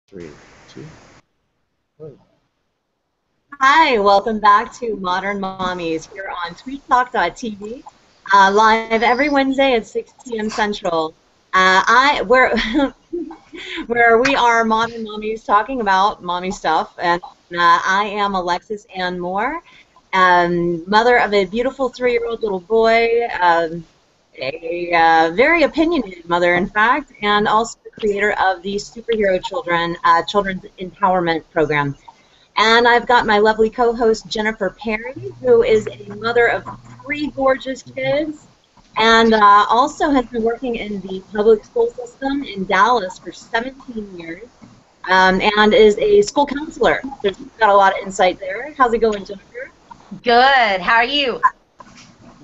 Three, two, one. Hi, welcome back to Modern Mommies here on tweettalk.tv, live every Wednesday at 6 p.m. Central. Where where we are modern mommies talking about mommy stuff, and I am Alexis and Moore, mother of a beautiful 3-year-old little boy, a very opinionated mother, in fact, and also the creator of the Superhero Children's Empowerment Program. And I've got my lovely co-host Jennifer Perry, who is a mother of 3 gorgeous kids, and also has been working in the public school system in Dallas for 17 years, and is a school counselor. So she's got a lot of insight there. How's it going, Jennifer? Good. How are you?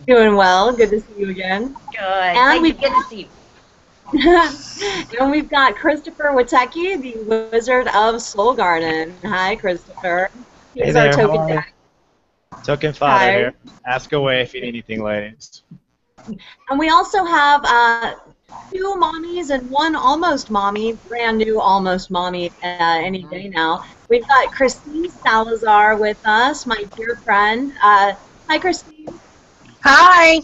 Doing well. Good to see you again. Good. And good to see you. And we've got Christopher Witecki, the Wizard of Soul Garden. Hi, Christopher. Hey He's there, our token how are you? dad. Token father Hi. here. Ask away if you need anything, ladies. And we also have 2 mommies and 1 almost mommy, brand new almost mommy any day now. We've got Christine Salazar with us, my dear friend. Hi, Christine. Hi.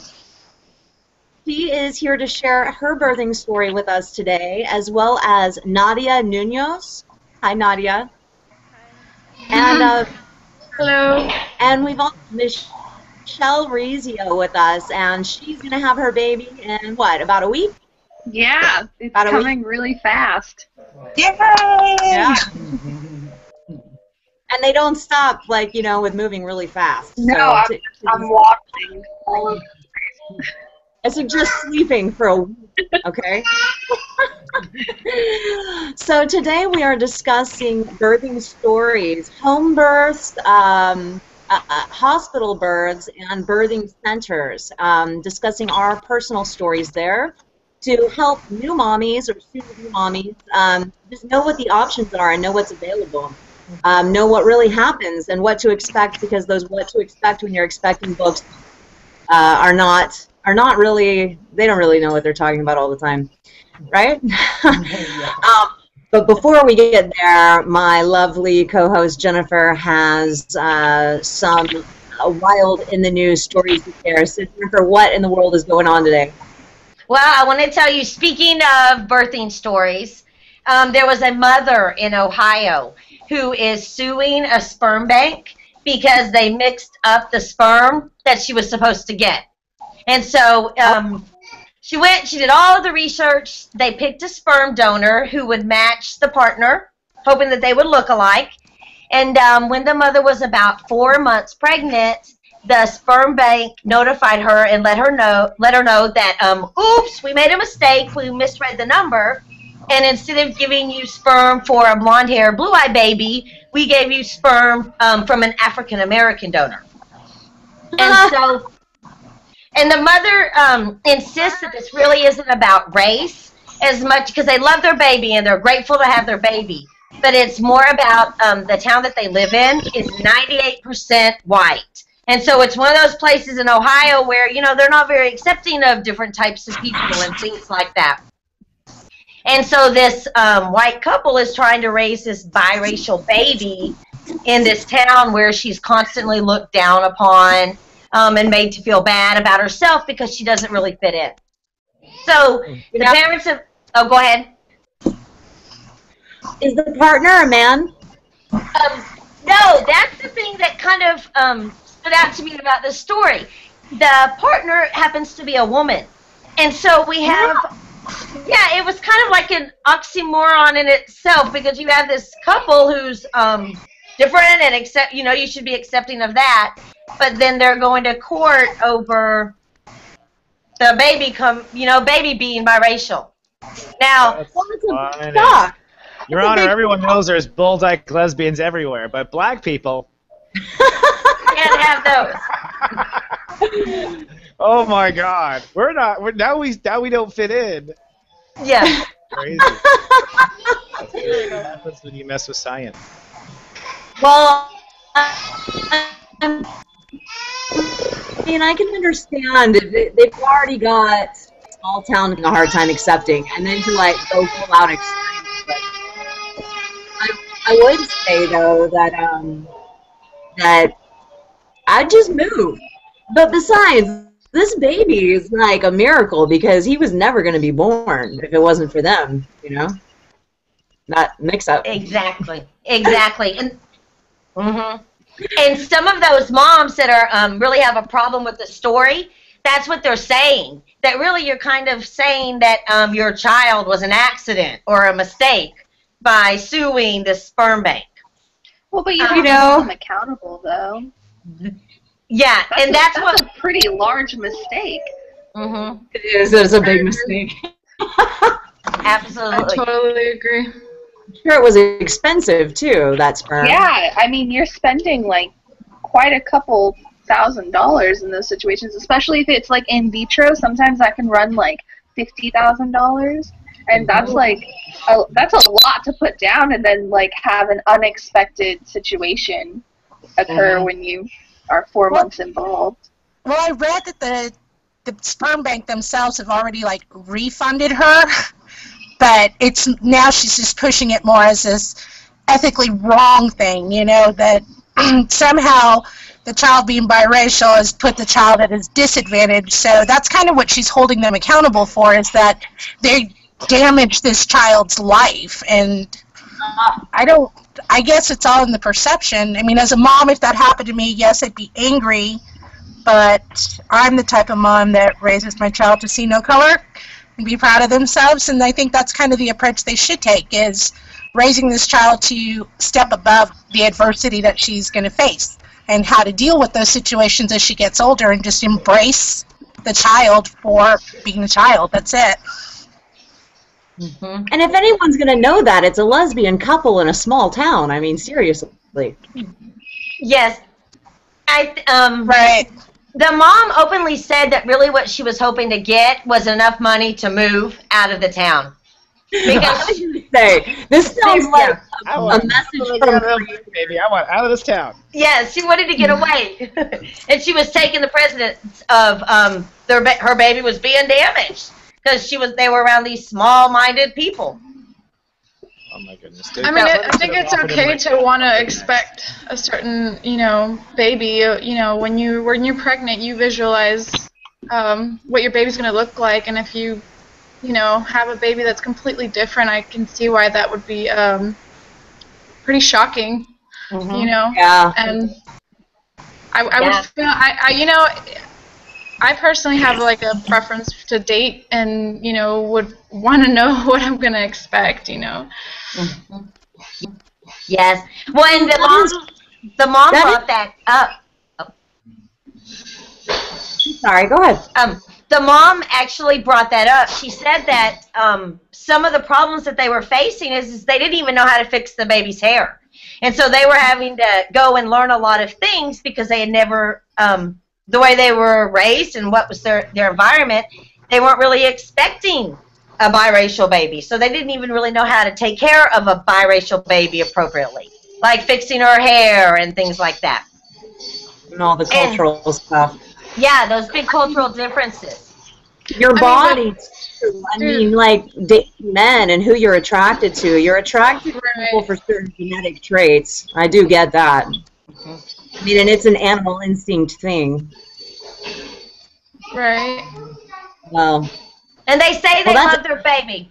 She is here to share her birthing story with us today, as well as Nadia Munoz. Hi, Nadia. And Hello. and we've also Michelle Rizio with us, and she's going to have her baby in, what, about a week? Yeah, it's About a week. coming really fast. Yay! Yeah. And they don't stop, like, you know, with moving really fast. No, So I'm walking all over the place. I suggest sleeping for a week, okay? So today we are discussing birthing stories, home births, hospital births, and birthing centers, discussing our personal stories there to help new mommies or soon-to-be mommies just know what the options are and know what's available. Know what really happens and what to expect, because those what to expect when you're expecting books are not really, they don't really know what they're talking about all the time, right? But before we get there, my lovely co-host Jennifer has some wild in the news stories to share. So Jennifer, what in the world is going on today? Well, I want to tell you, speaking of birthing stories, there was a mother in Ohio who is suing a sperm bank because they mixed up the sperm that she was supposed to get. And so she did all of the research. They picked a sperm donor who would match the partner, hoping that they would look alike. And when the mother was about 4 months pregnant, the sperm bank notified her and let her know that, oops, we made a mistake. We misread the number. And instead of giving you sperm for a blonde-haired, blue-eyed baby, we gave you sperm from an African-American donor. And so... And the mother insists that this really isn't about race as much, because they love their baby and they're grateful to have their baby. But it's more about the town that they live in is 98% white. And so it's one of those places in Ohio where, you know, they're not very accepting of different types of people and things like that. And so this white couple is trying to raise this biracial baby in this town where she's constantly looked down upon, and made to feel bad about herself because she doesn't really fit in. So the parents have... Oh, go ahead. Is the partner a man? No, that's the thing that kind of stood out to me about this story. The partner happens to be a woman. And so we have... Yeah, it was kind of like an oxymoron in itself, because you have this couple who's different and you should be accepting of that. But then they're going to court over the baby being biracial. Now, Shock. Your Honor, everyone knows there's bull-dyke lesbians everywhere, but black people... can't have those. Oh my God, now we don't fit in. Yeah. Crazy. That's really what happens when you mess with science. Well, I mean, I can understand if they've already got a small town having a hard time accepting, and then to like go full out extreme. I would say though that I'd just move. But besides, this baby is like a miracle because he was never going to be born if it wasn't for them, you know? Not mix up. Exactly. Exactly. And some of those moms that are really have a problem with the story, that's what they're saying. That really you're kind of saying that your child was an accident or a mistake by suing the sperm bank. Well, but you have to hold them accountable, though. Yeah, that's what a pretty large mistake. It is. It's a big mistake. Absolutely. I totally agree. I'm sure it was expensive too, that sperm. Yeah, I mean, you're spending like quite a couple $1,000s in those situations, especially if it's like in vitro. Sometimes that can run like $50,000, and that's like that's a lot to put down, and then like have an unexpected situation occur when you are 4 months involved. Well, I read that the sperm bank themselves have already like refunded her, but it's now she's just pushing it more as this ethically wrong thing, you know, that somehow the child being biracial has put the child at a disadvantage. So that's kind of what she's holding them accountable for, is that they damaged this child's life. And I guess it's all in the perception. I mean, as a mom, if that happened to me, yes, I'd be angry, but I'm the type of mom that raises my child to see no color and be proud of themselves, and I think that's kind of the approach they should take, is raising this child to step above the adversity that she's going to face and how to deal with those situations as she gets older, and just embrace the child for being a child. That's it. And if anyone's going to know that, it's a lesbian couple in a small town. I mean, seriously. Yes. Right. The mom openly said that really what she was hoping to get was enough money to move out of the town. Because this sounds like a message from baby. I want out of this town. yeah, she wanted to get away, and she was taking the precedence of her baby was being damaged because they were around these small-minded people. Oh my goodness. I mean, I think it's okay to want to expect a certain, baby. When you're pregnant, you visualize what your baby's going to look like, and if you, have a baby that's completely different, I can see why that would be pretty shocking. Yeah. And I would feel I personally have like a preference to date, and would want to know what I'm going to expect. Yes. When the mom brought that up. Sorry, go ahead. The mom actually brought that up. She said that some of the problems that they were facing is they didn't even know how to fix the baby's hair. And so they were having to go and learn a lot of things because they had never, the way they were raised and what was their environment, they weren't really expecting a biracial baby. So they didn't even really know how to take care of a biracial baby appropriately, like fixing her hair and things like that. And all the cultural stuff. Yeah, those big cultural differences. Your body, I mean, like dating men and who you're attracted to. You're attracted to people for certain genetic traits. I do get that. I mean, and it's an animal instinct thing. Right. Well. And they say they love their baby.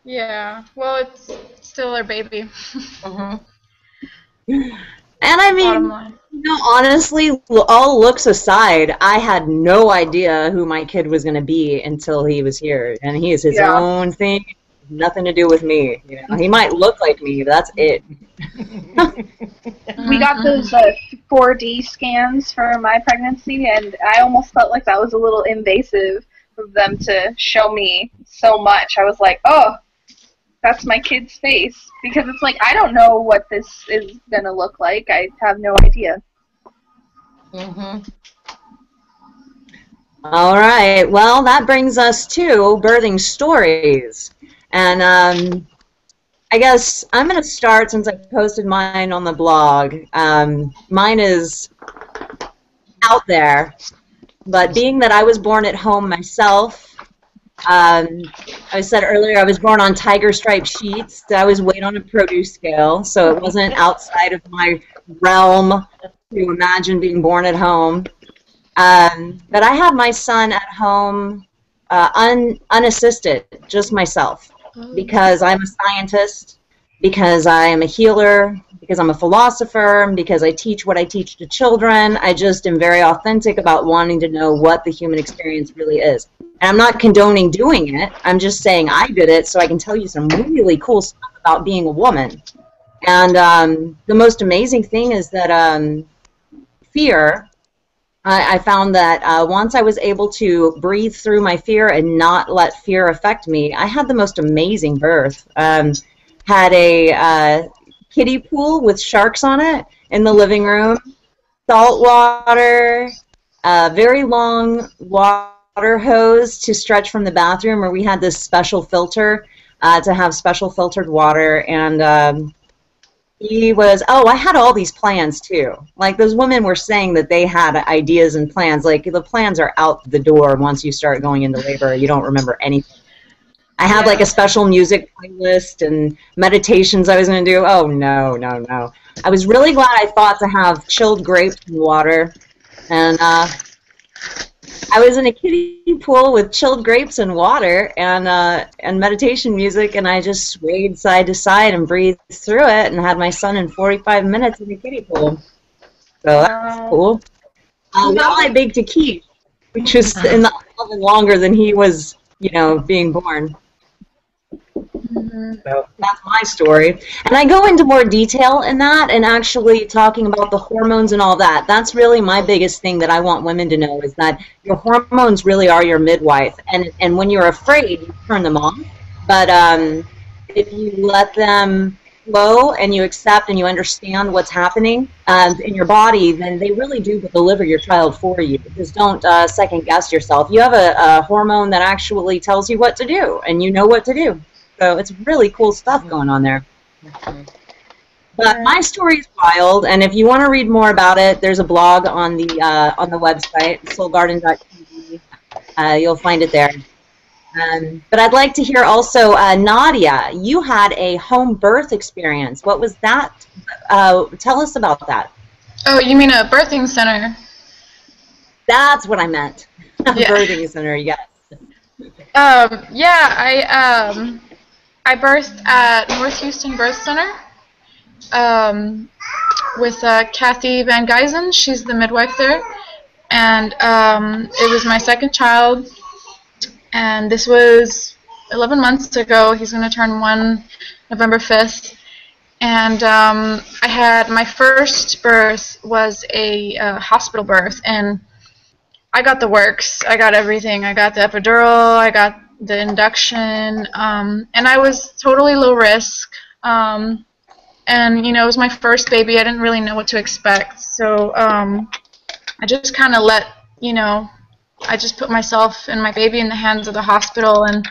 Yeah. Well, it's still their baby. And I mean, honestly, all looks aside, I had no idea who my kid was going to be until he was here. And he is his own thing, nothing to do with me. He might look like me, but that's it. We got those 4D scans for my pregnancy, and I almost felt like that was a little invasive of them to show me so much. I was like, oh, that's my kid's face. Because it's like, I don't know what this is going to look like. I have no idea. All right. Well, that brings us to birthing stories. And I guess I'm going to start since I posted mine on the blog. Mine is out there. But being that I was born at home myself, I said earlier I was born on tiger striped sheets. I was weighed on a produce scale, so it wasn't outside of my realm to imagine being born at home. But I had my son at home unassisted, just myself, because I'm a scientist, because I am a healer, because I'm a philosopher, because I teach what I teach to children. I just am very authentic about wanting to know what the human experience really is. And I'm not condoning doing it. I'm just saying I did it so I can tell you some really cool stuff about being a woman. And the most amazing thing is that fear, I found that once I was able to breathe through my fear and not let fear affect me, I had the most amazing birth. Had a kiddie pool with sharks on it in the living room, salt water, a very long water hose to stretch from the bathroom, where we had this special filter to have special filtered water. And I had all these plans too. Like, those women were saying that they had ideas and plans. Like, the plans are out the door once you start going into labor. You don't remember anything. I had like a special music playlist and meditations I was going to do. Oh, no, no, no. I was really glad I thought to have chilled grapes and water. And I was in a kiddie pool with chilled grapes and water and meditation music, and I just swayed side to side and breathed through it and had my son in 45 minutes in the kiddie pool. So that's cool. While I baked a quiche, which was in the oven longer than he was, being born. So that's my story. And I go into more detail in that, and actually talking about the hormones and all that. That's really my biggest thing that I want women to know, is that your hormones really are your midwife. And when you're afraid, you turn them off. But if you let them flow and you accept and you understand what's happening in your body, then they really do deliver your child for you. Just don't second guess yourself. You have a hormone that actually tells you what to do, and you know what to do. So it's really cool stuff going on there. But my story is wild, and if you want to read more about it, there's a blog on the website, soulgarden.tv. You'll find it there. But I'd like to hear also, Nadia, you had a home birth experience. What was that? Tell us about that. Oh, you mean a birthing center? That's what I meant. Yeah. Birthing center, yes. I birthed at North Houston Birth Center with Kathy Van Geisen. She's the midwife there. And it was my second child. And this was 11 months ago. He's going to turn 1 November 5th. And I had my first birth was a hospital birth. And I got the works. I got everything. I got the epidural. I got the induction. And I was totally low risk. And, it was my first baby. I didn't really know what to expect. So I just kind of I just put myself and my baby in the hands of the hospital. And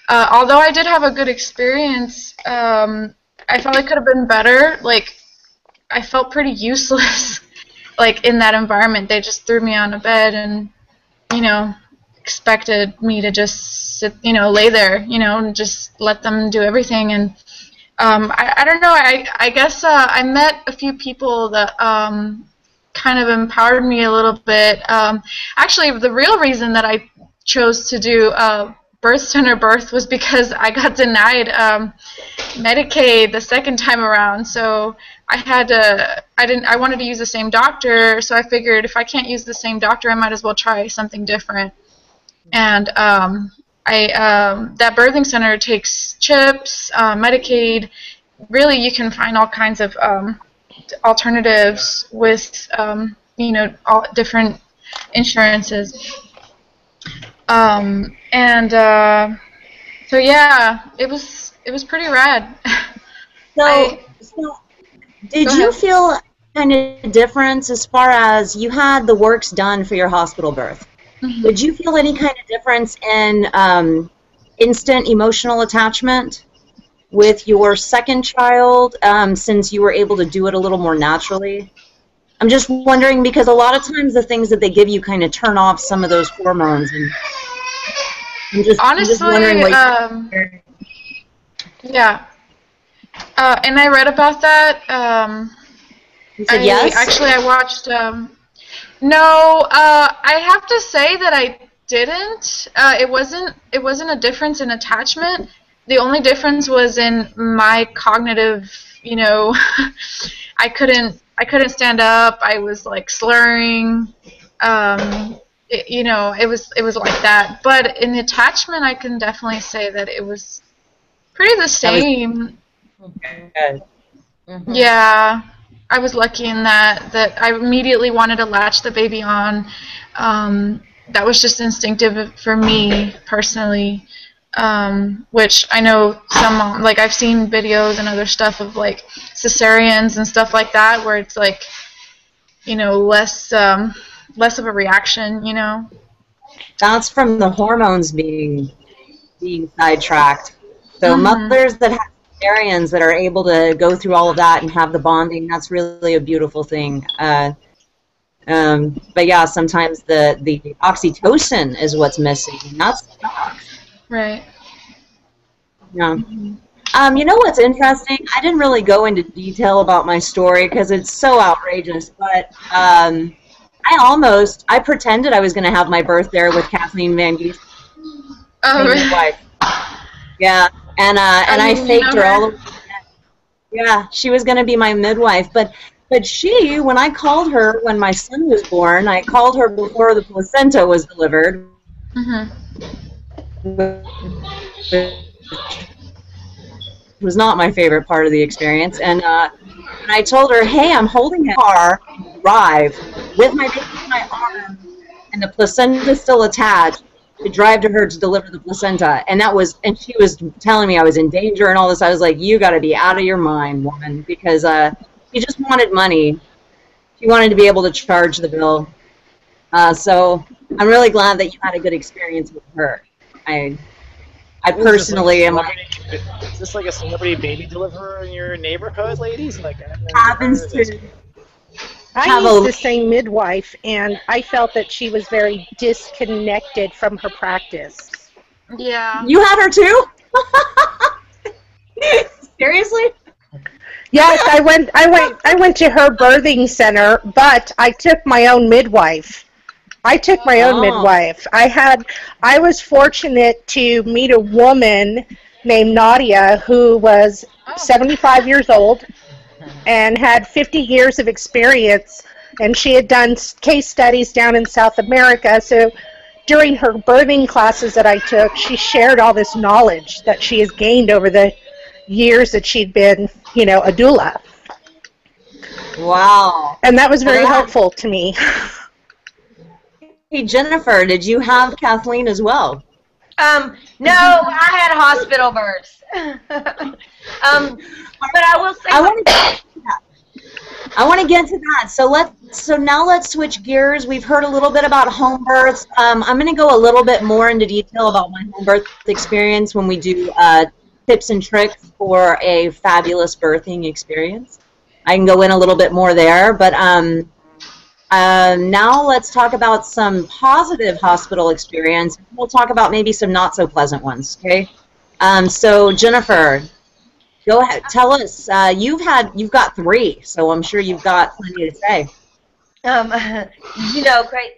although I did have a good experience, I felt it could have been better. Like, I felt pretty useless. Like, in that environment, they just threw me on a bed and, expected me to just sit, lay there, and just let them do everything. And I don't know, I guess I met a few people that kind of empowered me a little bit. Actually, the real reason that I chose to do birth center birth was because I got denied Medicaid the second time around. So I wanted to use the same doctor, so I figured if I can't use the same doctor, I might as well try something different. And that birthing center takes CHIPS, Medicaid. Really, you can find all kinds of alternatives with all different insurances. So yeah, it was pretty rad. So did you feel kind of difference as far as you had the works done for your hospital birth? Mm-hmm. Did you feel any kind of difference in instant emotional attachment with your second child, since you were able to do it a little more naturally? I'm just wondering, because a lot of times the things that they give you kind of turn off some of those hormones. And I'm just wondering Honestly, what yeah. And I read about that. you said. Yes. Actually, I watched. No, I have to say that I didn't. It wasn't a difference in attachment. The only difference was in my cognitive. I couldn't stand up. I was like slurring. It was like that. But in attachment, I can definitely say that it was pretty the same. Good. Mhm. Yeah, I was lucky in that I immediately wanted to latch the baby on. That was just instinctive for me personally, which I know like I've seen videos and other stuff of like cesareans and stuff like that where it's like, less of a reaction. That's from the hormones being sidetracked. So mothers that have cesareans that are able to go through all of that and have the bonding, that's really a beautiful thing. But yeah, sometimes the oxytocin is what's missing, and that's Right. yeah. You know what's interesting? I didn't really go into detail about my story because it's so outrageous, but I pretended I was going to have my birth there with Kathleen Van Geest, Oh, my right. wife. Yeah, and I faked her all the way. Yeah, she was going to be my midwife, but she, when I called her when my son was born, I called her before the placenta was delivered. It was not my favorite part of the experience, and I told her, hey, I'm holding a car, drive, with my baby in my arm, and the placenta still attached, to drive to her to deliver the placenta, and she was telling me I was in danger and all this. I was like, you got to be out of your mind, woman, because she just wanted money. She wanted to be able to charge the bill. So I'm really glad that you had a good experience with her. I personally am. Is this like a celebrity baby deliverer in your neighborhood, ladies? Like Happens to. I used the same midwife, and I felt that she was very disconnected from her practice. Yeah. You had her too? Seriously? Yes, I went to her birthing center, but I took my own midwife. I was fortunate to meet a woman named Nadia who was 75 years old and had 50 years of experience, and she had done case studies down in South America. So during her birthing classes that I took, she shared all this knowledge that she has gained over the years that she'd been, a doula. Wow. And that was very helpful to me. Hey, Jennifer, did you have Kathleen as well? No, I had hospital births. But I will say. I want to get to that. So now let's switch gears. We've heard a little bit about home births. I'm going to go a little bit more into detail about my home birth experience when we do tips and tricks for a fabulous birthing experience. I can go in a little bit more there, but now let's talk about some positive hospital experience. We'll talk about maybe some not so pleasant ones. Okay. So Jennifer, go ahead. Tell us. You've got 3, so I'm sure you've got plenty to say. Great.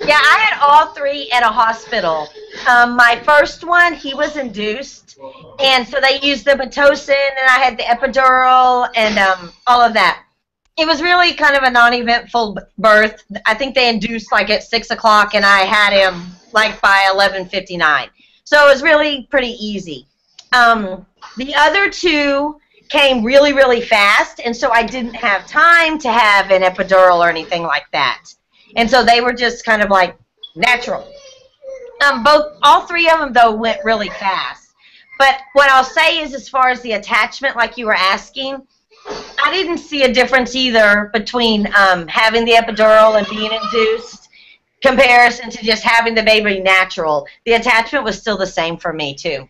Yeah, I had all 3 at a hospital. My first one, he was induced, and so they used the Pitocin, and I had the epidural, and all of that. It was really kind of a non-eventful birth. I think they induced like at 6 o'clock, and I had him like by 11:59. So it was really pretty easy. The other 2 came really, really fast, and so I didn't have time to have an epidural or anything like that. And so they were just kind of like natural. All 3 of them, though, went really fast. But what I'll say is, as far as the attachment, like you were asking, I didn't see a difference either between having the epidural and being induced comparison to just having the baby natural. The attachment was still the same for me, too.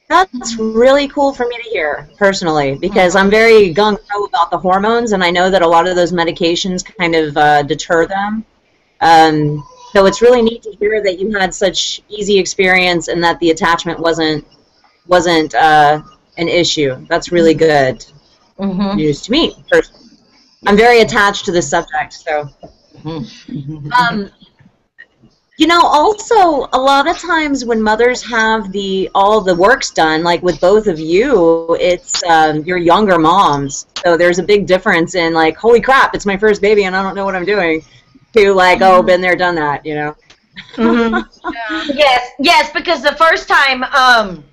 That's really cool for me to hear, personally, because I'm very gung-ho about the hormones, and I know that a lot of those medications kind of deter them. So it's really neat to hear that you had such easy experience and that the attachment wasn't an issue. That's really good news to me personally. I'm very attached to this subject, so. You know, also, a lot of times when mothers have all the works done, like with both of you, it's your younger moms. So there's a big difference in, like, holy crap, it's my first baby and I don't know what I'm doing, to, like, oh, been there, done that, you know? Yes, because the first time, I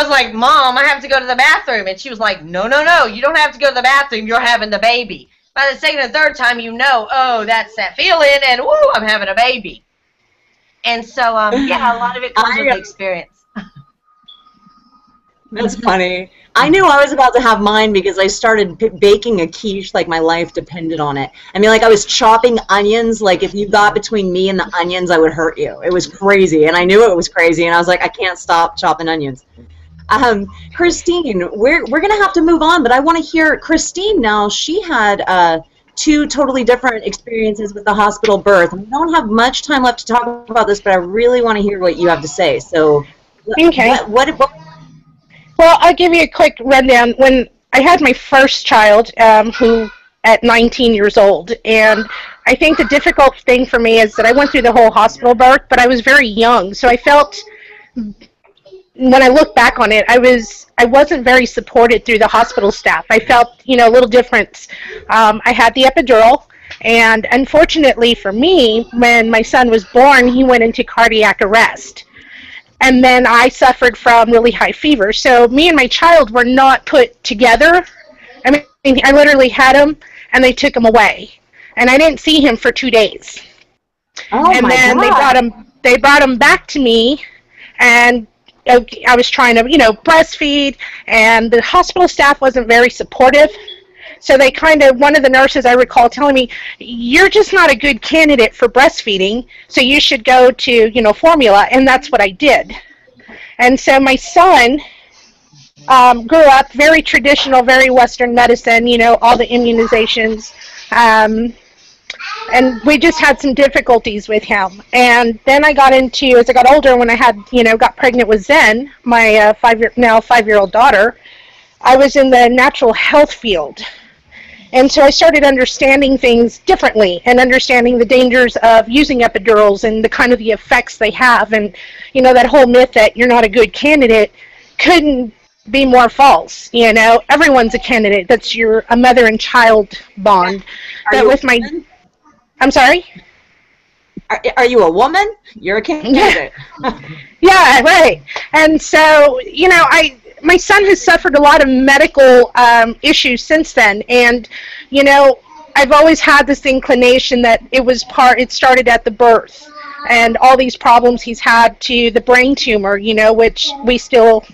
was like, Mom, I have to go to the bathroom. And she was like, no, you don't have to go to the bathroom. You're having the baby. By the second and third time, you know, oh, that's that feeling, and woo, I'm having a baby. And so, yeah, a lot of it comes with experience. That's funny. I knew I was about to have mine because I started baking a quiche like my life depended on it. I mean, like I was chopping onions. Like if you got between me and the onions, I would hurt you. It was crazy, and I knew it was crazy, and I was like, I can't stop chopping onions. Christine, we're gonna have to move on, but I want to hear Christine now. She had two totally different experiences with the hospital birth. We don't have much time left to talk about this, but I really want to hear what you have to say. So, okay. What Well, I'll give you a quick rundown. When I had my first child, who at 19 years old, and I think the difficult thing for me is that I went through the whole hospital birth, but I was very young, so I felt, when I look back on it, I wasn't very supported through the hospital staff. I felt, you know, a little difference. I had the epidural, and unfortunately for me, when my son was born, he went into cardiac arrest. And then I suffered from really high fever. So me and my child were not put together. I mean, I literally had him, and they took him away. And I didn't see him for 2 days. Oh, and my then God. they brought him back to me, and I was trying to, you know, breastfeed, and the hospital staff wasn't very supportive. So they one of the nurses I recall telling me, you're just not a good candidate for breastfeeding, so you should go to, you know, formula, and that's what I did. And so my son grew up very traditional, very Western medicine, you know, all the immunizations, and we just had some difficulties with him. And then I got into, as I got older, when I had, you know, got pregnant with Zen, my now 5-year-old daughter, I was in the natural health field. And so I started understanding things differently and understanding the dangers of using epidurals and the kind of the effects they have. And, you know, that whole myth that you're not a good candidate couldn't be more false. You know, everyone's a candidate. That's a mother and child bond. But with my... I'm sorry? Are you a woman? You're a candidate. Yeah, right. And so, you know, my son has suffered a lot of medical issues since then, and, you know, I've always had this inclination that it started at the birth, and all these problems he's had to the brain tumor, you know, which we still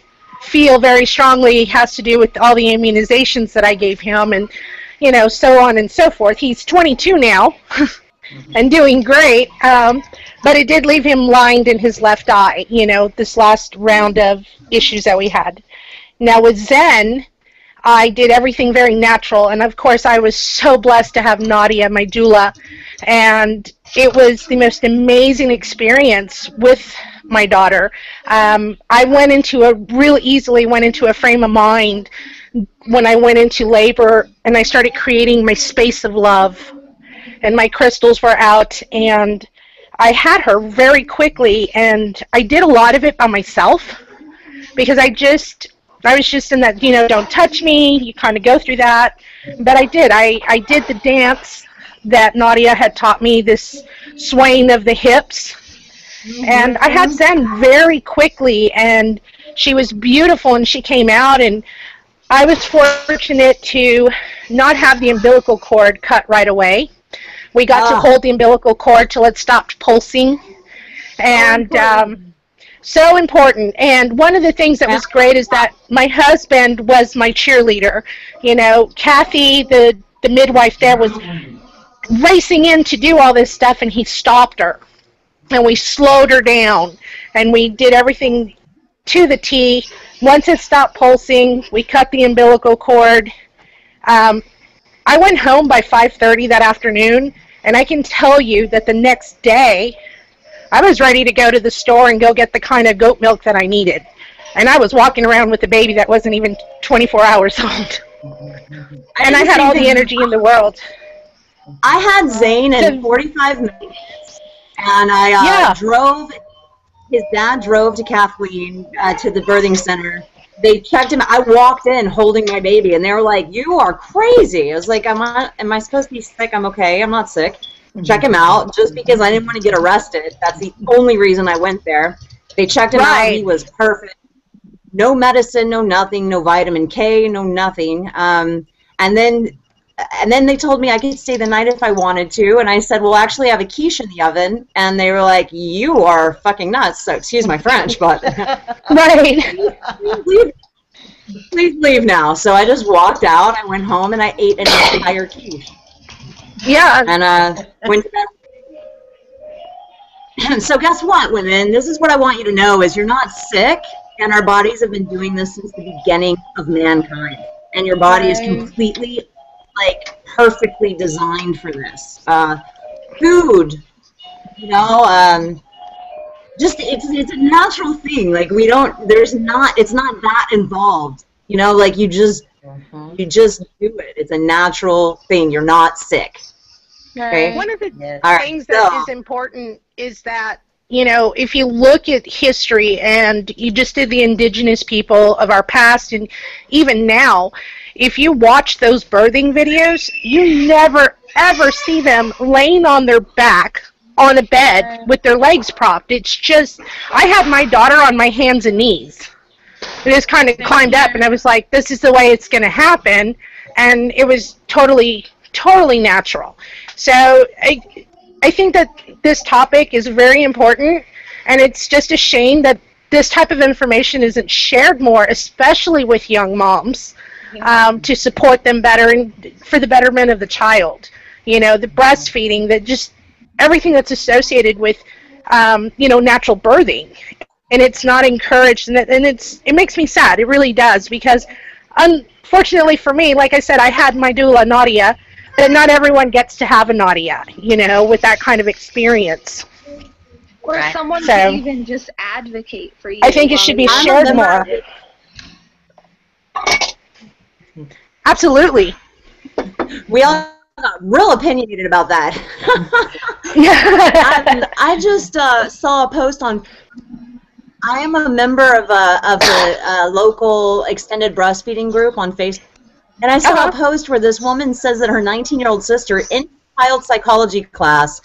feel very strongly has to do with all the immunizations that I gave him, and, you know, so on and so forth. He's 22 now and doing great, but it did leave him blind in his left eye, you know, this last round of issues that we had. Now with Zen, I did everything very natural, and of course I was so blessed to have Nadia, my doula, and it was the most amazing experience with my daughter. I really easily went into a frame of mind when I went into labor, and I started creating my space of love, and my crystals were out, and I had her very quickly, and I did a lot of it by myself, because I was just in that, you know, don't touch me, you kind of go through that. But I did. I did the dance that Nadia had taught me, this swaying of the hips. And I had Zen very quickly, and she was beautiful, and she came out, and I was fortunate to not have the umbilical cord cut right away. We got to hold the umbilical cord till it stopped pulsing. And so important. And one of the things that was great is that my husband was my cheerleader. You know, Kathy, the midwife there, was racing in to do all this stuff, and he stopped her. And we slowed her down, and we did everything to the T. Once it stopped pulsing, we cut the umbilical cord. I went home by 5:30 that afternoon, and I can tell you that the next day I was ready to go to the store and go get the kind of goat milk that I needed. And I was walking around with a baby that wasn't even 24 hours old. And I had all the energy in the world. I had Zane in 45 minutes, and I drove. His dad drove to Kathleen to the birthing center. They checked him. I walked in holding my baby, and they were like, "You are crazy." I was like, "Am I supposed to be sick? I'm okay. I'm not sick." Check him out, just because I didn't want to get arrested. That's the only reason I went there. They checked him out. He was perfect. No medicine, no nothing, no vitamin K, no nothing. And then they told me I could stay the night if I wanted to, and I said, well, actually, I have a quiche in the oven, and they were like, you are fucking nuts, so excuse my French, but please leave now. So I just walked out, I went home, and I ate an entire quiche. Yeah. And went to bed. So guess what, women? This is what I want you to know, is you're not sick, and our bodies have been doing this since the beginning of mankind, and your body is completely perfectly designed for this. Food, just it's a natural thing. Like it's not that involved. You just do it. It's a natural thing. You're not sick. Okay. One of the things that is important is that, if you look at history and you just did the indigenous people of our past and even now, if you watch those birthing videos, you never, ever see them laying on their back on a bed with their legs propped. It's just, I had my daughter on my hands and knees. I just kind of climbed up, and I was like, this is the way it's going to happen. And it was totally, totally natural. So I think that this topic is very important, and it's just a shame that this type of information isn't shared more, especially with young moms. To support them better and for the betterment of the child. The breastfeeding, just everything that's associated with, natural birthing. And it's not encouraged, and it makes me sad. It really does, because unfortunately for me, like I said, I had my doula, Nadia, but not everyone gets to have a Nadia, with that kind of experience. Or someone to even just advocate for you. I think it should be shared more. Absolutely. We all got real opinionated about that. I just saw a post on. I am a member of a local extended breastfeeding group on Facebook, and I saw a post where this woman says that her 19-year-old sister in child psychology class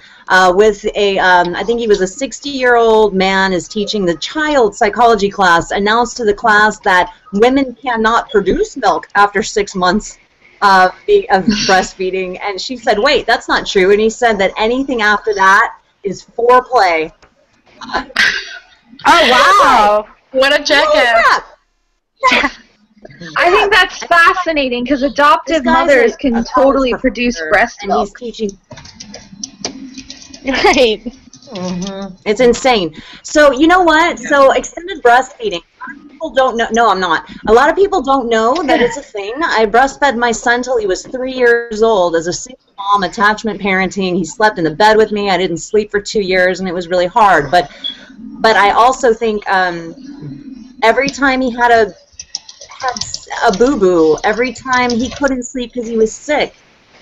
with I think he was a 60-year-old man is teaching the child psychology class, announced to the class that women cannot produce milk after 6 months of breastfeeding, and she said, wait, that's not true, and he said that anything after that is foreplay. Oh, wow. What a jackass. I think that's fascinating, because adoptive mothers can totally produce breast milk. And he's teaching. Right. It's insane. So you know what? So extended breastfeeding. A lot of people don't know. No, I'm not. A lot of people don't know that it's a thing. I breastfed my son till he was 3 years old as a single mom, attachment parenting. He slept in the bed with me. I didn't sleep for 2 years, and it was really hard. But I also think every time he had a boo-boo, every time he couldn't sleep because he was sick,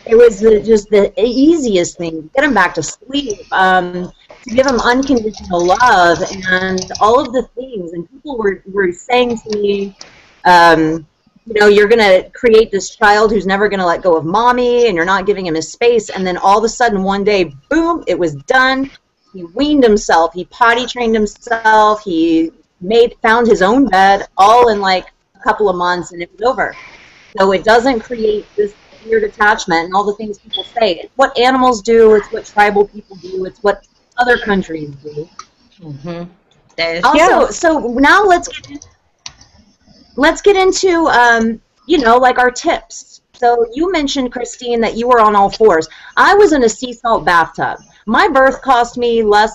it was just the easiest thing to get him back to sleep, to give him unconditional love, and all of the things. And people were saying to me, you're going to create this child who's never going to let go of mommy, and you're not giving him his space. And then all of a sudden, one day, boom, it was done. He weaned himself. He potty trained himself. He found his own bed, all in like a couple of months, and it was over. So it doesn't create this weird attachment and all the things people say. It's what animals do. It's what tribal people do. It's what other countries do. Also, so now let's get into like our tips. So you mentioned, Christine, that you were on all fours. I was in a sea salt bathtub. My birth cost me less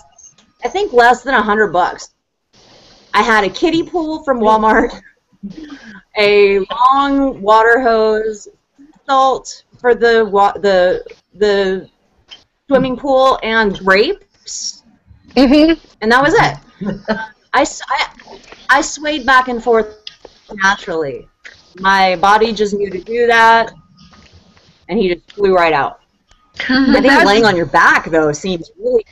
than $100. I had a kiddie pool from Walmart, a long water hose, salt for the swimming pool, and grapes. And that was it. I swayed back and forth naturally. My body just knew to do that, and he just flew right out. I think laying on your back, though, seems really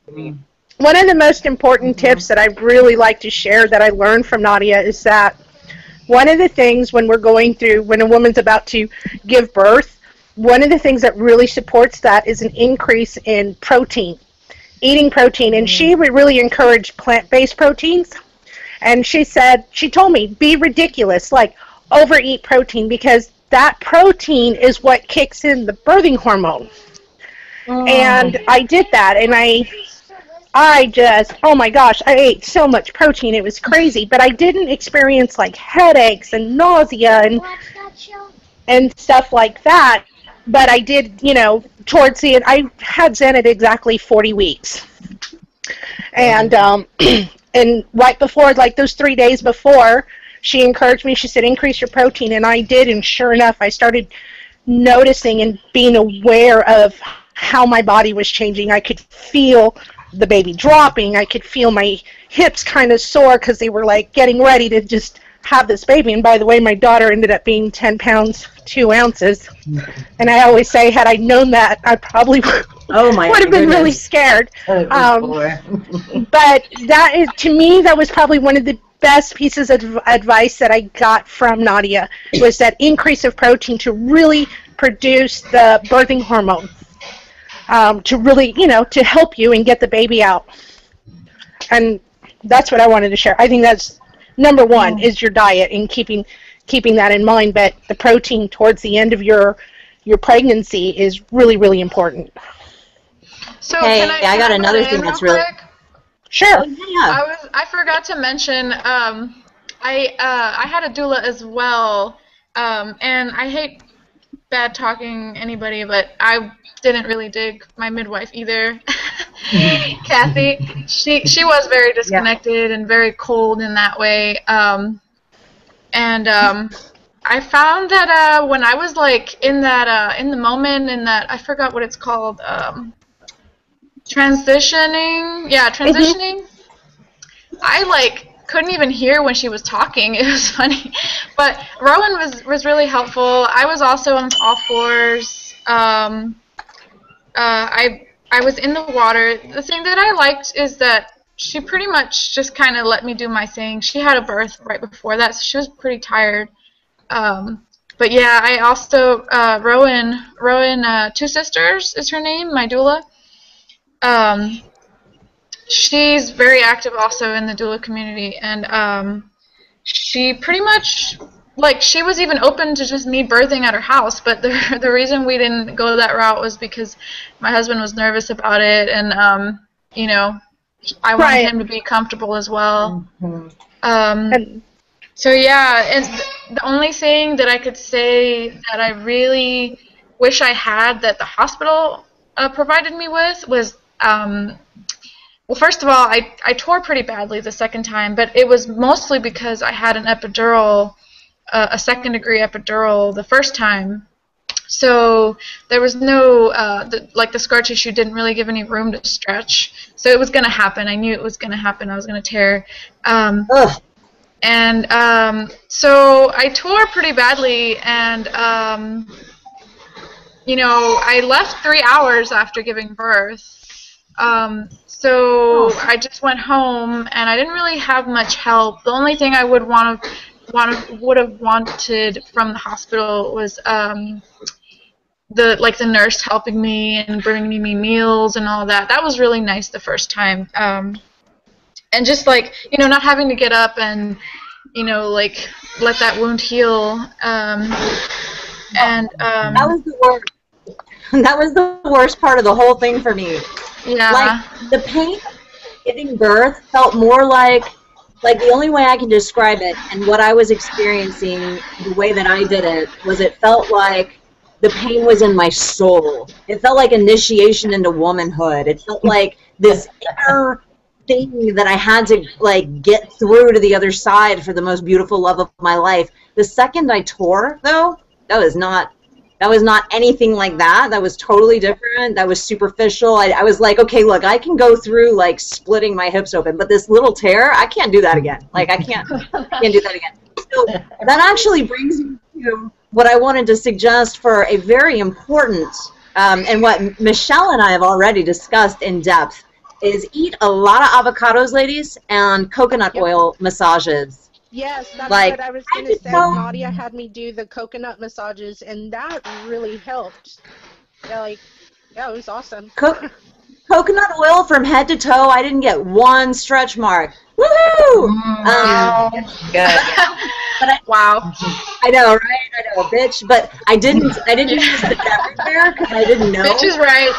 to me. One of the most important tips that I really like to share that I learned from Nadia is that one of the things when a woman's about to give birth, one of the things that really supports that is an increase in protein, eating protein. And she would really encourage plant-based proteins. And she told me, be ridiculous, like overeat protein, because that protein is what kicks in the birthing hormone. And I did that, and I just, oh my gosh, I ate so much protein, it was crazy. But I didn't experience like headaches and nausea and stuff like that. But I did, towards the end, I had Zen at exactly 40 weeks. And and right before, like those 3 days before, she encouraged me, she said, increase your protein, and I did, and sure enough, I started noticing and being aware of how my body was changing. I could feel the baby dropping. I could feel my hips kind of sore because they were like getting ready to just have this baby. And by the way, my daughter ended up being 10 pounds, 2 ounces. And I always say, had I known that, I probably would have been really scared. But that is, to me, that was probably one of the best pieces of advice that I got from Nadia, was that increase of protein to really produce the birthing hormone. To really, to help you and get the baby out. And that's what I wanted to share. I think that's number one, is your diet and keeping that in mind. But the protein towards the end of your pregnancy is really, really important. So hey, can I got another thing that's really quick? Sure. Yeah. I forgot to mention I had a doula as well, and I hate bad talking anybody, but I didn't really dig my midwife either. Kathy, she was very disconnected and very cold in that way. I found that when I was like in the moment, in that, I forgot what it's called, transitioning. Yeah, transitioning. I like couldn't even hear when she was talking. It was funny, but Rowan was really helpful. I was also on all fours. I was in the water. The thing that I liked is that she pretty much just kind of let me do my thing. She had a birth right before that, so she was pretty tired. But yeah, I also Rowan, Two Sisters is her name, my doula. She's very active also in the doula community, and she pretty much, like, she was even open to just me birthing at her house, but the reason we didn't go that route was because my husband was nervous about it, and I wanted him to be comfortable as well. So yeah, and the only thing that I could say that I really wish I had that the hospital provided me with was, well, first of all, I tore pretty badly the second time, but it was mostly because I had an epidural, a second-degree epidural the first time. So there was no, the scar tissue didn't really give any room to stretch. So it was going to happen. I knew it was going to happen. I was going to tear. So I tore pretty badly, and, I left 3 hours after giving birth. So I just went home, and I didn't really have much help. The only thing I would have wanted from the hospital was the nurse helping me and bringing me meals and all that. That was really nice the first time. And just not having to get up and let that wound heal. That was the worst. That was the worst part of the whole thing for me. Yeah. Like, the pain of giving birth felt more like the only way I can describe it, and what I was experiencing, the way that I did it, was it felt like the pain was in my soul. It felt like initiation into womanhood. It felt like this inner thing that I had to, get through to the other side for the most beautiful love of my life. The second I tore, though, that was not That was not anything like that. That was totally different. That was superficial. I was like, okay, look, I can go through like splitting my hips open, but this little tear, I can't do that again. Like I can't do that again. So that actually brings me to what I wanted to suggest for a very important, and what Michelle and I have already discussed in depth, is eat a lot of avocados, ladies, and coconut oil massages. Yes, that's Like, what I was going to say. Nadia had me do the coconut massages, and that really helped. Yeah, like, yeah, it was awesome. Coconut oil from head to toe. I didn't get one stretch mark. Woohoo! Good. Wow. I know, right? I know, bitch. But I didn't use it everywhere because I didn't know. Bitch is right.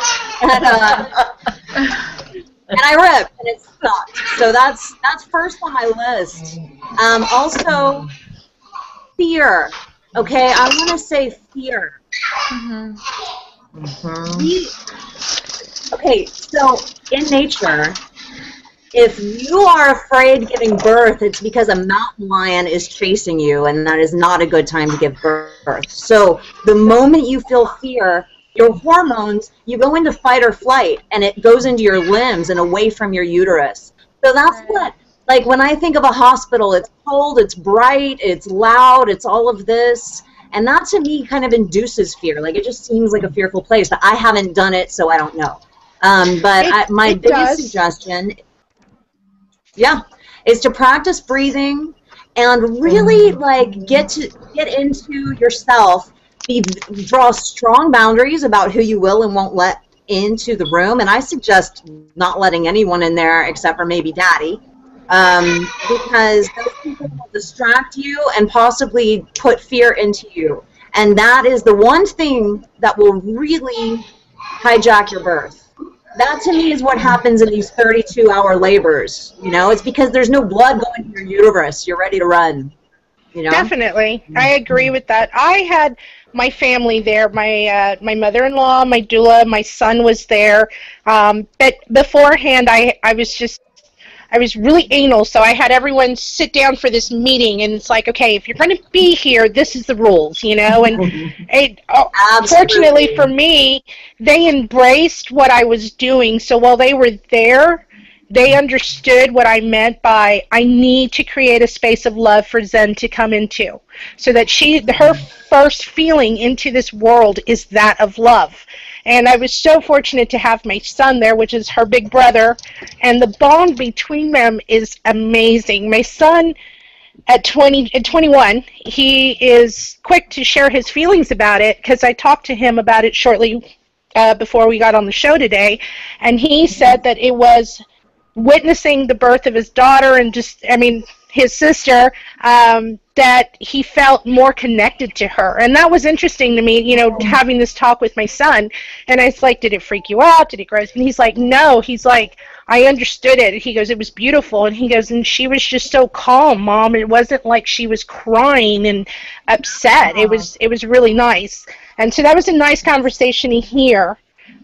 And I ripped, and it sucked. So that's first on my list. Also, fear. Okay, I want to say fear. Okay, so in nature, if you are afraid giving birth, it's because a mountain lion is chasing you, and that is not a good time to give birth. So the moment you feel fear, your hormones, you go into fight or flight, and it goes into your limbs and away from your uterus. So that's what, like when I think of a hospital, it's cold, it's bright, it's loud, it's all of this. And that to me kind of induces fear. Like it just seems like a fearful place, but I haven't done it, so I don't know. My biggest suggestion, is to practice breathing and really like get into yourself. Draw strong boundaries about who you will and won't let into the room, and I suggest not letting anyone in there except for maybe daddy, because those people will distract you and possibly put fear into you, and that is the one thing that will really hijack your birth. That to me is what happens in these 32-hour labors. You know, it's because there's no blood going to your uterus. You're ready to run. You know? Definitely. I agree with that. I had my family there, my mother-in-law, my doula, my son was there. But beforehand, I was really anal, so I had everyone sit down for this meeting, and it's like, okay, if you're going to be here, this is the rules, you know. And fortunately for me, they embraced what I was doing. So while they were there, they understood what I meant by I need to create a space of love for Zen to come into, so that her first feeling into this world is that of love. And I was so fortunate to have my son there, which is her big brother, and the bond between them is amazing. My son, at 21, he is quick to share his feelings about it, because I talked to him about it shortly before we got on the show today, and he said that it was witnessing the birth of his daughter and his sister, that he felt more connected to her. And that was interesting to me, you know, having this talk with my son. And I was like, did it freak you out? Did it gross? And he's like, no. He's like, I understood it. He goes, it was beautiful. And he goes, and she was just so calm, Mom. It wasn't like she was crying and upset. It was really nice. And so that was a nice conversation to hear.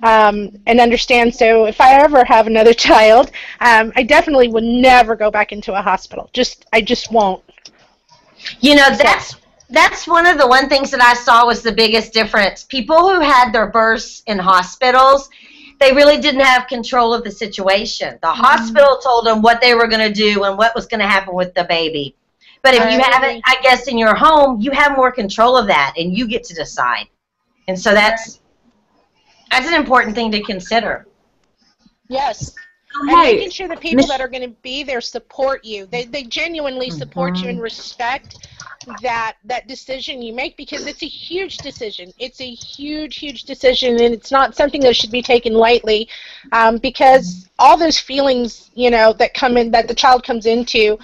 And understand. So if I ever have another child, I definitely would never go back into a hospital. I just won't. You know, that's one things that I saw was the biggest difference. People who had their births in hospitals, they really didn't have control of the situation. The hospital told them what they were going to do and what was going to happen with the baby. But if you have it, I guess, in your home, you have more control of that, and you get to decide. And so that's an important thing to consider. Yes. And making sure the people that are going to be there support you. They genuinely support you and respect that decision you make, because it's a huge decision. It's a huge, huge decision, and it's not something that should be taken lightly, because all those feelings, you know, that come in, that the child comes into,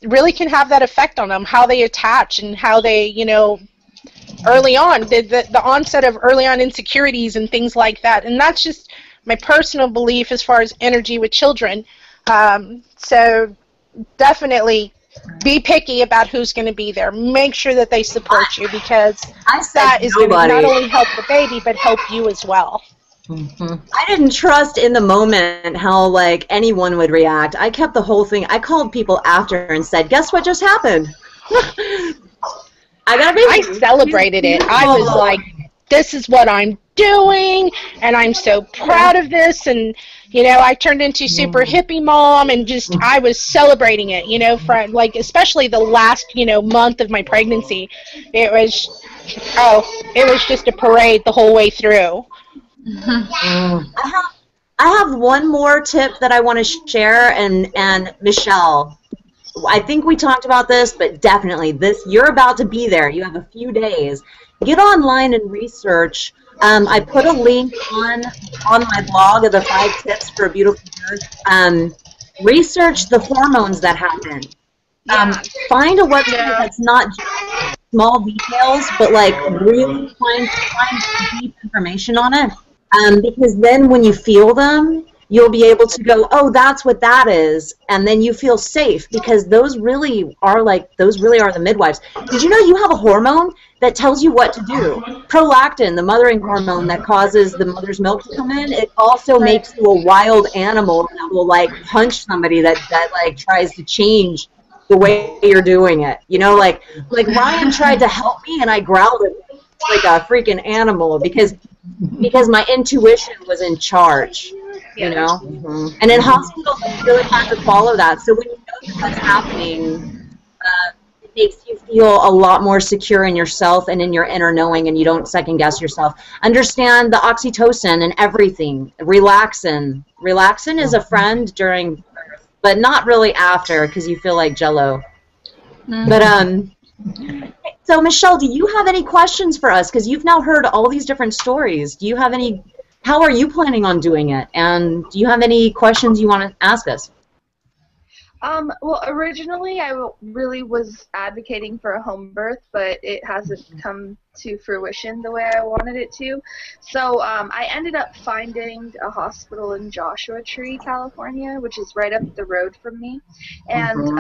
really can have that effect on them, how they attach and how they, you know, early on, the onset of early on insecurities and things like that. And that's just my personal belief as far as energy with children. So definitely be picky about who's going to be there. Make sure that they support you, because that is going to not only help the baby, but help you as well. I didn't trust in the moment how like anyone would react. I kept the whole thing. I called people after and said, guess what just happened? I got a I baby. celebrated it. I was like, this is what I'm doing, and I'm so proud of this. And, you know, I turned into super hippie mom, and just, I was celebrating it, you know, from, like, especially the last, you know, month of my pregnancy. It was, it was just a parade the whole way through. I have one more tip that I want to share, and Michelle, I think we talked about this, but definitely you're about to be there. You have a few days. Get online and research. I put a link on my blog of the 5 tips for a beautiful birth. Research the hormones that happen. Find a website that's not just small details, but like really find deep information on it. Because then when you feel them, you'll be able to go, oh, that's what that is, and then you feel safe, because those really are the midwives. Did you know you have a hormone that tells you what to do? Prolactin, the mothering hormone that causes the mother's milk to come in, it also makes you a wild animal that will like punch somebody that like tries to change the way you're doing it. You know, like Ryan tried to help me and I growled like a freaking animal because my intuition was in charge. You know, and in hospitals it's really hard to follow that. So when you know that that's happening, it makes you feel a lot more secure in yourself and in your inner knowing, and you don't second guess yourself. Understand the oxytocin and everything. Relaxin is a friend during birth, but not really after, because you feel like Jello. But so Michelle, do you have any questions for us? Because you've now heard all these different stories. Do you have any? How are you planning on doing it? And do you have any questions you want to ask us? Well, originally I really was advocating for a home birth, but it hasn't come to fruition the way I wanted it to. So I ended up finding a hospital in Joshua Tree, California, which is right up the road from me. And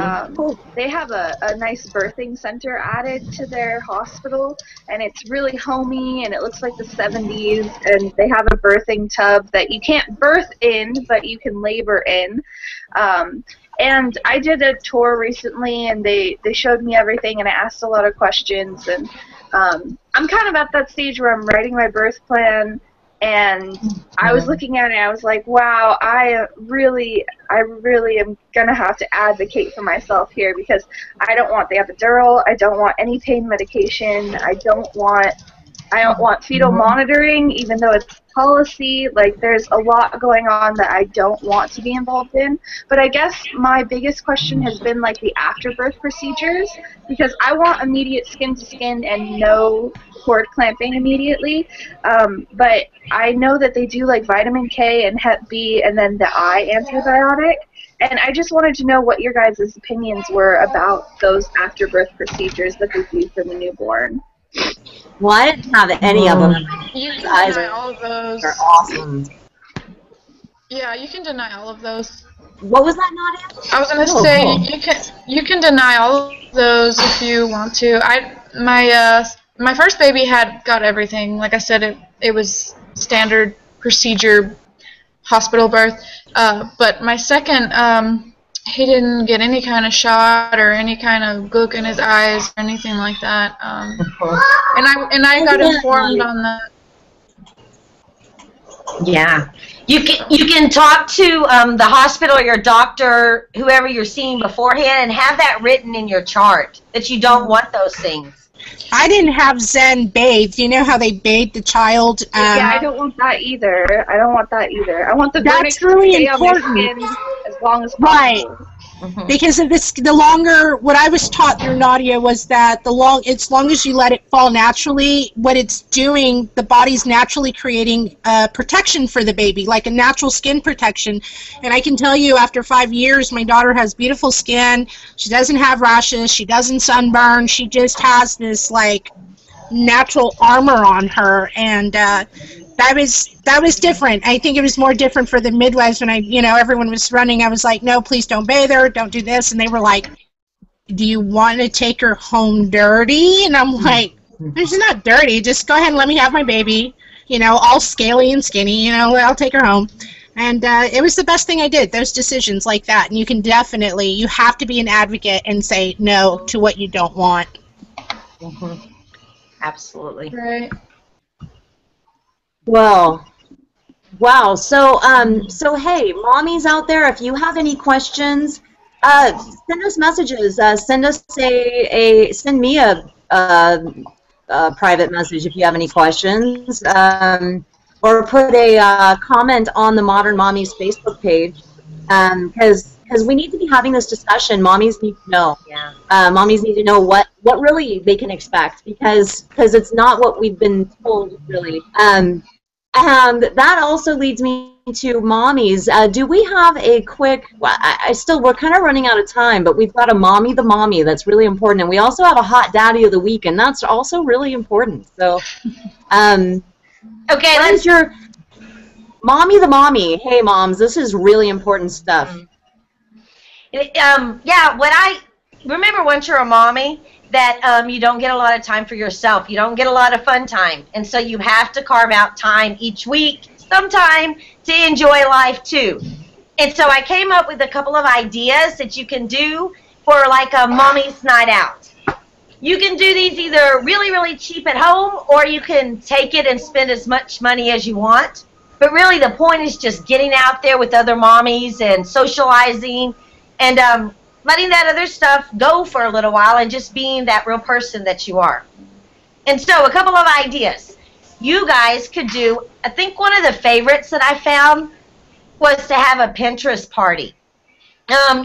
they have a nice birthing center added to their hospital, and it's really homey, and it looks like the 70s, and they have a birthing tub that you can't birth in, but you can labor in. And I did a tour recently, and they showed me everything, and I asked a lot of questions. And I'm kind of at that stage where I'm writing my birth plan, and I was looking at it, and I was like, wow, I really am going to have to advocate for myself here, because I don't want the epidural, I don't want any pain medication, I don't want fetal monitoring, even though it's policy. Like, there's a lot going on that I don't want to be involved in. But I guess my biggest question has been like the afterbirth procedures, because I want immediate skin to skin and no cord clamping immediately. But I know that they do like vitamin K and Hep B and then the eye antibiotic. And I just wanted to know what your guys' opinions were about those afterbirth procedures that they do for the newborn. Well, I didn't have any of them. You can Eyes deny all of those. are awesome. Yeah, you can deny all of those. What was that, Nadia? I was gonna say you can deny all of those if you want to. My first baby got everything. Like I said, it was standard procedure hospital birth. But my second, he didn't get any kind of shot or any kind of gook in his eyes or anything like that. And I got informed on that. Yeah, you can talk to the hospital or your doctor, whoever you're seeing beforehand, and have that written in your chart that you don't want those things. I didn't have Zen bathe. You know how they bathe the child? Yeah, I don't want that either. I want the that's really stay important. on my skin as long as possible. Right. Because of this, the longer, what I was taught through Nadia was that as long as you let it fall naturally, what it's doing, the body's naturally creating protection for the baby, like a natural skin protection. And I can tell you, after 5 years, my daughter has beautiful skin. She doesn't have rashes. She doesn't sunburn. She just has this like natural armor on her, and that was different. I think it was more different for the midwives when everyone was running. I was like, no, please don't bathe her, don't do this. And they were like, do you want to take her home dirty? And I'm like, she's not dirty. Just go ahead and let me have my baby, all scaly and skinny, I'll take her home. And it was the best thing I did, those decisions like that. And you have to be an advocate and say no to what you don't want. Mhm. Absolutely. Right. Well, wow. So hey, mommies out there, if you have any questions, send us messages. Send me a private message if you have any questions, or put a comment on the Modern Mommies Facebook page, because we need to be having this discussion. Mommies need to know. Yeah. Mommies need to know what really they can expect, because it's not what we've been told really. And that also leads me to mommies. Do we have a quick? Well, we're kind of running out of time, but we've got a mommy the mommy that's really important, and we also have a hot daddy of the week, and that's also really important. So, Okay, what is your mommy the mommy? Hey, moms, this is really important stuff. Yeah, what I remember once you're a mommy, that you don't get a lot of time for yourself. You don't get a lot of fun time. And so you have to carve out time each week, sometime, to enjoy life too. And so I came up with a couple of ideas that you can do for like a mommy's night out. You can do these either really, really cheap at home, or you can take it and spend as much money as you want. But really the point is just getting out there with other mommies and socializing and letting that other stuff go for a little while and just being that real person that you are. And so a couple of ideas. You guys could do, I think one of the favorites that I found was to have a Pinterest party.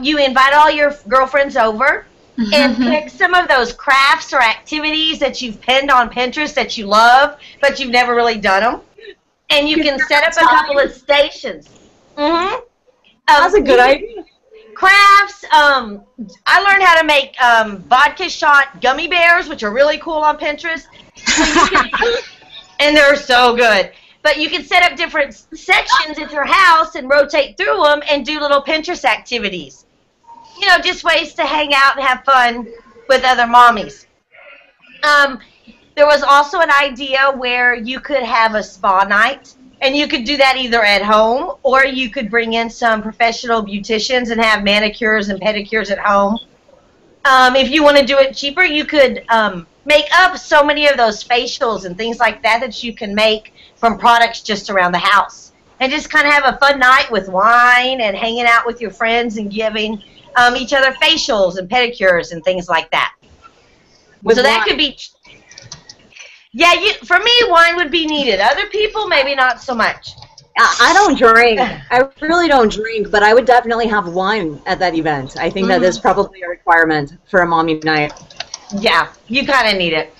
You invite all your girlfriends over and pick some of those crafts or activities that you've pinned on Pinterest that you love, but you've never really done them. And you can set up a couple of stations. That's a good idea. Crafts. I learned how to make vodka shot gummy bears, which are really cool on Pinterest. So you can, and they're so good. But you can set up different sections at your house and rotate through them and do little Pinterest activities. You know, just ways to hang out and have fun with other mommies. There was also an idea where you could have a spa night. And you could do that either at home, or you could bring in some professional beauticians and have manicures and pedicures at home. If you want to do it cheaper, you could make up so many of those facials and things like that that you can make from products just around the house. And just kind of have a fun night with wine and hanging out with your friends and giving each other facials and pedicures and things like that. So that could be... Yeah, for me, wine would be needed. Other people, maybe not so much. I don't drink. I really don't drink, but I would definitely have wine at that event. I think that is probably a requirement for a mommy night. Yeah, you kind of need it.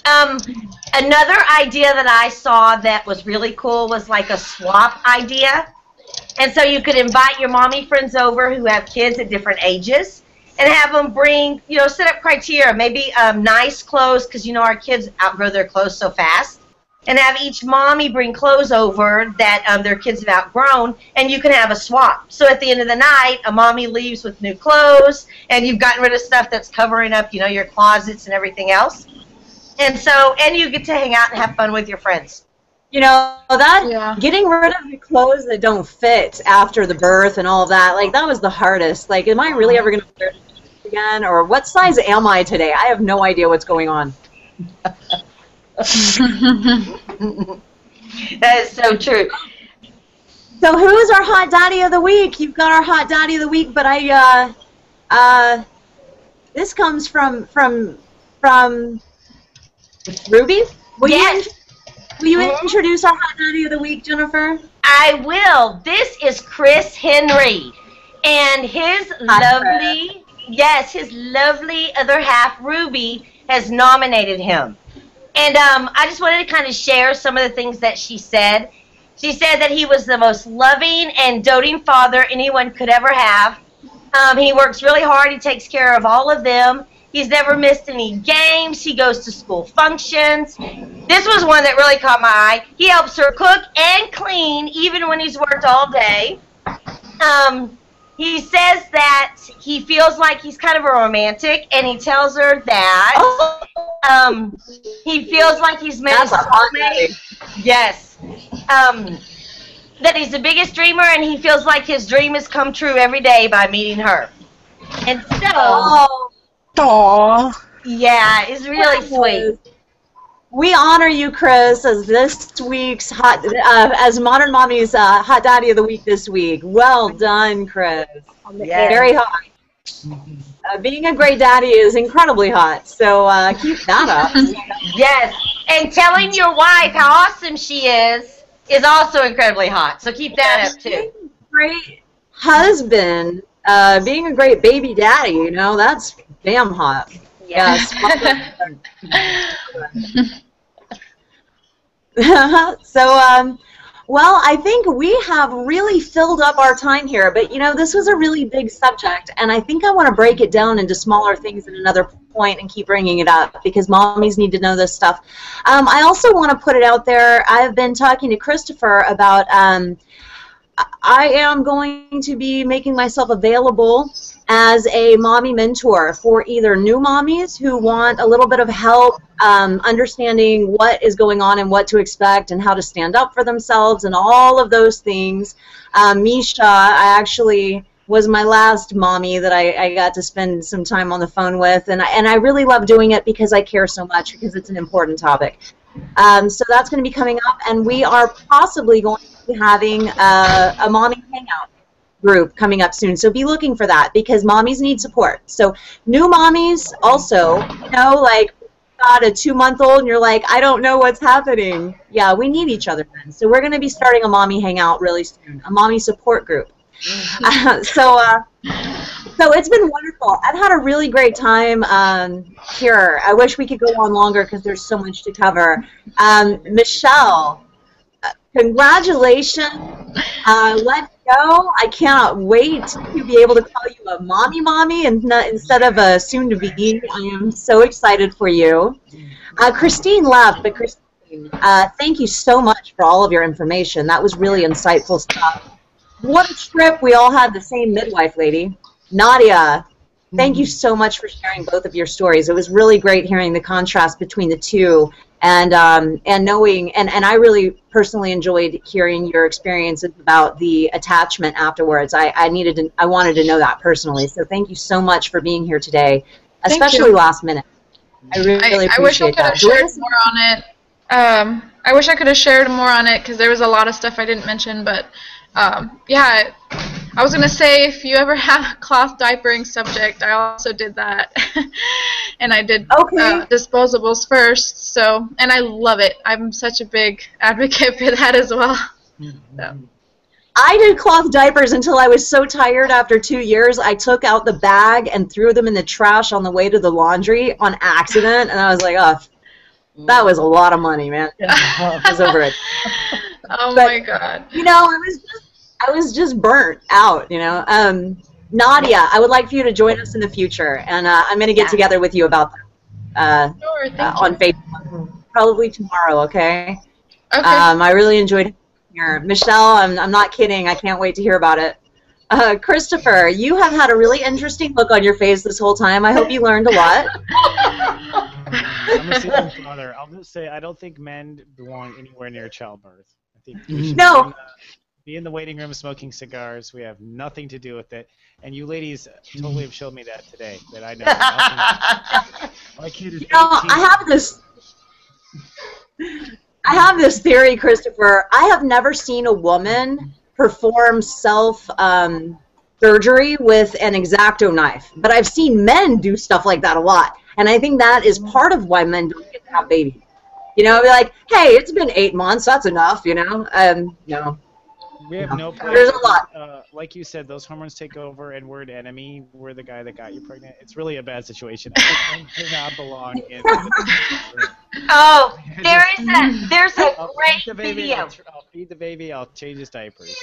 Another idea that I saw that was really cool was like a swap idea. And so you could invite your mommy friends over who have kids at different ages, and have them bring, you know, set up criteria, maybe nice clothes, because, you know, our kids outgrow their clothes so fast, and have each mommy bring clothes over that their kids have outgrown, and you can have a swap. So at the end of the night, a mommy leaves with new clothes, and you've gotten rid of stuff that's covering up, you know, your closets and everything else. And so, and you get to hang out and have fun with your friends. You know, getting rid of the clothes that don't fit after the birth and all of that, like, that was the hardest. Like, am I really ever going to wear this again? Or what size am I today? I have no idea what's going on. That is so true. So who's our hot daddy of the week? You've got our hot daddy of the week, but this comes from Ruby? Will you introduce our hot daddy of the week, Jennifer? I will. This is Chris Henry, and his lovely other half, Ruby, has nominated him. And I just wanted to kind of share some of the things that she said. She said that he was the most loving and doting father anyone could ever have. He works really hard. He takes care of all of them. He's never missed any games. He goes to school functions. This was one that really caught my eye. He helps her cook and clean even when he's worked all day. He says that he feels like he's kind of a romantic, and he tells her that he feels like he's met his soulmate. Yes. That he's the biggest dreamer, and he feels like his dream has come true every day by meeting her. And so... Aww. Yeah, it's really sweet. We honor you, Chris, as this week's as Modern Mommy's Hot Daddy of the Week this week. Well done, Chris. Yes. Very hot. Being a great daddy is incredibly hot, so keep that up. Yes, and telling your wife how awesome she is also incredibly hot. So keep that up too. Being a great husband, being a great baby daddy, you know, that's damn hot. Yes. So, well, I think we have really filled up our time here, but you know, this was a really big subject, and I think I want to break it down into smaller things at another point and keep bringing it up because mommies need to know this stuff. I also want to put it out there. I've been talking to Christopher about I am going to be making myself available as a mommy mentor for either new mommies who want a little bit of help understanding what is going on and what to expect and how to stand up for themselves and all of those things. Misha, I actually was my last mommy that I got to spend some time on the phone with, and I really love doing it because I care so much because it's an important topic. So that's going to be coming up, and we are possibly going to be having a mommy hangout group coming up soon. So be looking for that because mommies need support. So new mommies also, you know, like got a 2-month-old and you're like, I don't know what's happening. Yeah, we need each other then. So we're going to be starting a mommy hangout really soon, a mommy support group. So it's been wonderful. I've had a really great time here. I wish we could go on longer because there's so much to cover. Michelle, congratulations. Let's go. I cannot wait to be able to call you a mommy instead of a soon-to-be. I am so excited for you. Christine left, but Christine, thank you so much for all of your information. That was really insightful stuff. What a trip. We all had the same midwife lady. Nadia, thank you so much for sharing both of your stories. It was really great hearing the contrast between the two and knowing, and I really personally enjoyed hearing your experiences about the attachment afterwards. I wanted to know that personally. So thank you so much for being here today, especially last minute. I really appreciate that. I wish I could have shared more on it. I wish I could have shared more on it because there was a lot of stuff I didn't mention, but yeah, I was going to say if you ever have a cloth diapering subject, I also did that. And I did disposables first, so, and I love it. I'm such a big advocate for that as well. So. I did cloth diapers until I was so tired after 2 years, I took out the bag and threw them in the trash on the way to the laundry on accident, and I was like, oh, that was a lot of money, man. I was over it. Oh my God. You know, I was just burnt out, you know. Nadia, I would like for you to join us in the future, and I'm going to get together with you about that on Facebook, probably tomorrow, okay? Okay. I really enjoyed here. Michelle, I'm not kidding. I can't wait to hear about it. Christopher, you have had a really interesting look on your face this whole time. I hope you learned a lot. I'm a single father. I'll just say I don't think men belong anywhere near childbirth. I think we should be in the waiting room smoking cigars. We have nothing to do with it. And you ladies totally have showed me that today, that I know nothing. My kid is 18. I have this theory, Christopher. I have never seen a woman perform self-surgery with an X-Acto knife. But I've seen men do stuff like that a lot. And I think that is part of why men don't get to have babies. You know, be like, hey, it's been 8 months. That's enough, you know? No. We have no problem. There's a lot. Like you said, those hormones take over, and we're an enemy. We're the guy that got you pregnant. It's really a bad situation. I think men do not belong in the Oh, there's a great video. I'll feed the baby. I'll change his diapers.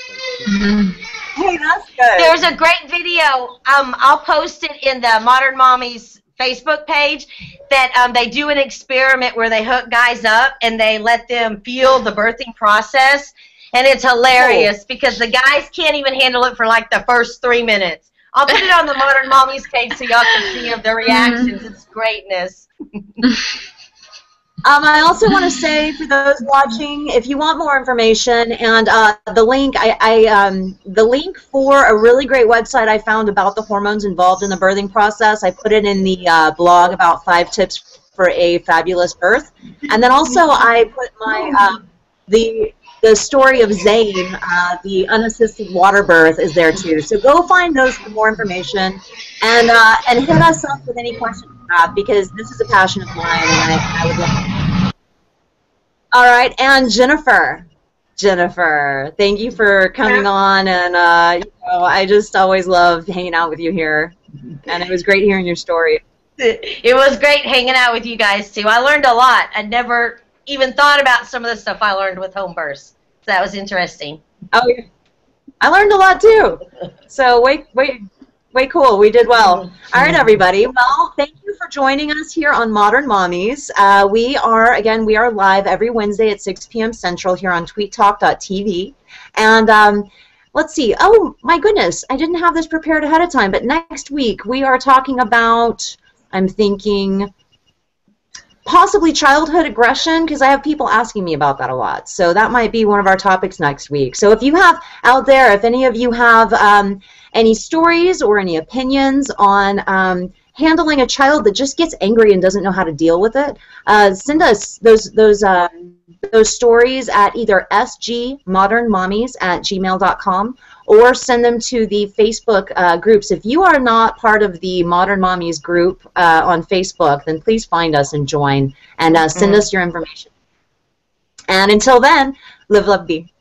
Hey, that's good. There's a great video. I'll post it in the Modern Mommies Facebook page that they do an experiment where they hook guys up and they let them feel the birthing process. And it's hilarious because the guys can't even handle it for like the first 3 minutes. I'll put it on the Modern Mommies page so y'all can see their reactions. It's greatness. I also want to say for those watching, if you want more information and the link, the link for a really great website I found about the hormones involved in the birthing process, I put it in the blog about 5 tips for a fabulous birth. And then also I put my the story of Zane, the unassisted water birth, is there too. So go find those for more information, and hit us up with any questions you have, because this is a passion of mine, and I would love. All right, and Jennifer, thank you for coming on, and you know, I just always love hanging out with you here, and it was great hearing your story. It was great hanging out with you guys too. I learned a lot. I never even thought about some of the stuff I learned with home births. So that was interesting. Oh, yeah. I learned a lot too. So way cool. We did well. All right, everybody. Well, thank you for joining us here on Modern Mommies. We are live every Wednesday at 6 p.m. Central here on tweettalk.tv. And let's see. Oh, my goodness. I didn't have this prepared ahead of time, but next week we are talking about, I'm thinking, possibly childhood aggression, because I have people asking me about that a lot. So that might be one of our topics next week. So if you have out there, if any of you have any stories or any opinions on handling a child that just gets angry and doesn't know how to deal with it, send us those stories at either sgmodernmommies@gmail.com or send them to the Facebook groups. If you are not part of the Modern Mommies group on Facebook, then please find us and join, and send us your information. And until then, live, love, be.